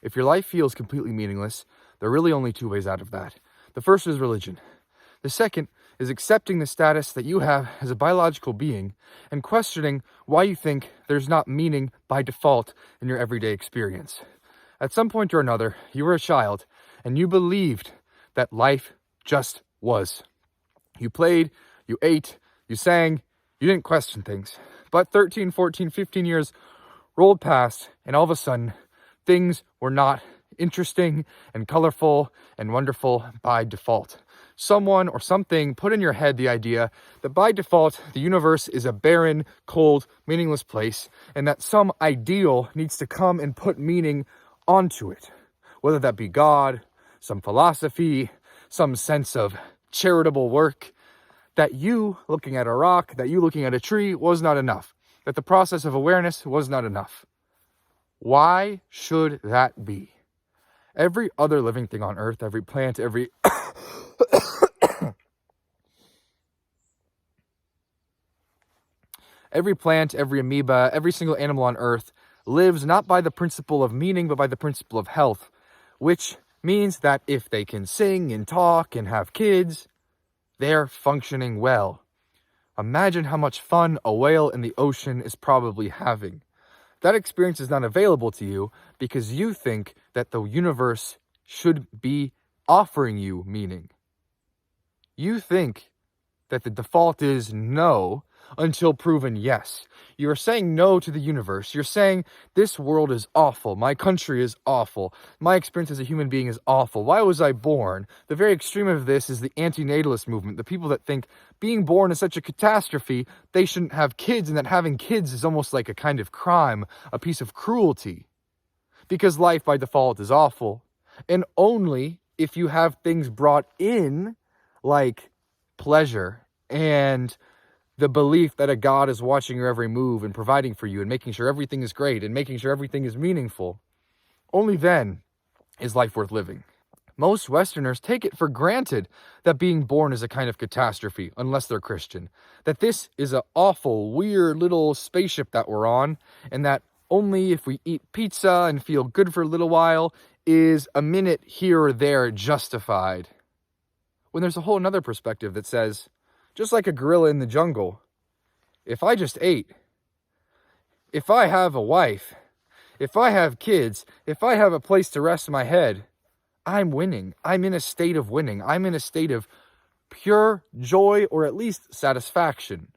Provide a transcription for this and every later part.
If your life feels completely meaningless, there are really only two ways out of that. The first is religion. The second is accepting the status that you have as a biological being and questioning why you think there's not meaning by default in your everyday experience. At some point or another, you were a child and you believed that life just was. You played, you ate, you sang, you didn't question things. But 13, 14, 15 years rolled past, and all of a sudden, things were not interesting and colorful and wonderful by default. Someone or something put in your head the idea that by default, the universe is a barren, cold, meaningless place, and that some ideal needs to come and put meaning onto it. Whether that be God, some philosophy, some sense of charitable work, that you looking at a rock, that you looking at a tree was not enough, that the process of awareness was not enough. Why should that be? Every other living thing on earth, every plant, every plant, every amoeba, every single animal on earth lives not by the principle of meaning, but by the principle of health, which means that if they can sing and talk and have kids, they're functioning well. Imagine how much fun a whale in the ocean is probably having. That experience is not available to you because you think that the universe should be offering you meaning. You think that the default is no until proven yes. You are saying no to the universe. You're saying this world is awful. My country is awful. My experience as a human being is awful. Why was I born? The very extreme of this is the antinatalist movement. The people that think being born is such a catastrophe, they shouldn't have kids, and that having kids is almost like a kind of crime, a piece of cruelty. Because life by default is awful. And only if you have things brought in like pleasure and the belief that a God is watching your every move and providing for you and making sure everything is great and making sure everything is meaningful, only then is life worth living. Most Westerners take it for granted that being born is a kind of catastrophe, unless they're Christian. That this is an awful, weird little spaceship that we're on, and that only if we eat pizza and feel good for a little while is a minute here or there justified. When there's a whole another perspective that says, just like a gorilla in the jungle, if I just ate, if I have a wife, if I have kids, if I have a place to rest my head, I'm winning. I'm in a state of winning. I'm in a state of pure joy or at least satisfaction,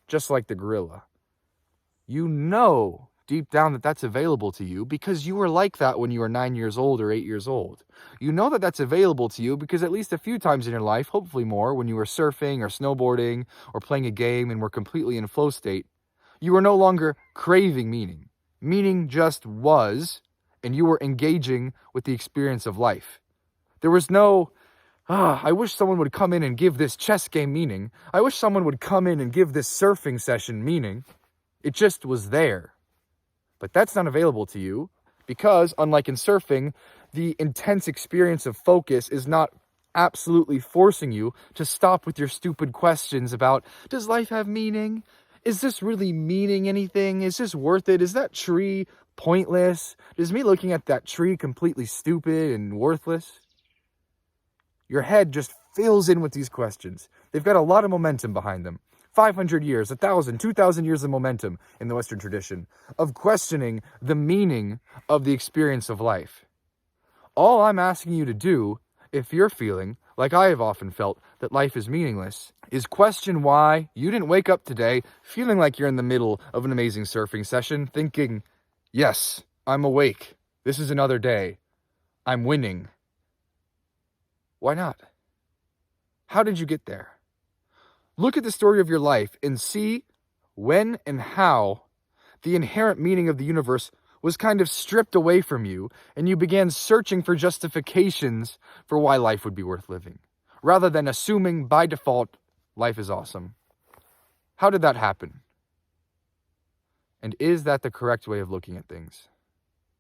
just like the gorilla. You know deep down that that's available to you because you were like that when you were 9 years old or 8 years old. You know that that's available to you because at least a few times in your life, hopefully more, when you were surfing or snowboarding or playing a game and were completely in a flow state, you were no longer craving meaning. Meaning just was, and you were engaging with the experience of life. There was no, I wish someone would come in and give this chess game meaning. I wish someone would come in and give this surfing session meaning. It just was there. But that's not available to you because, unlike in surfing, the intense experience of focus is not absolutely forcing you to stop with your stupid questions about, does life have meaning? Is this really meaning anything? Is this worth it? Is that tree pointless? Is me looking at that tree completely stupid and worthless? Your head just fills in with these questions. They've got a lot of momentum behind them. 500 years, 1,000, 2,000 years of momentum in the Western tradition of questioning the meaning of the experience of life. All I'm asking you to do, if you're feeling, like I have often felt, that life is meaningless, is question why you didn't wake up today feeling like you're in the middle of an amazing surfing session, thinking, yes, I'm awake. This is another day. I'm winning. Why not? How did you get there? Look at the story of your life and see when and how the inherent meaning of the universe was kind of stripped away from you and you began searching for justifications for why life would be worth living, rather than assuming by default life is awesome. How did that happen? And is that the correct way of looking at things?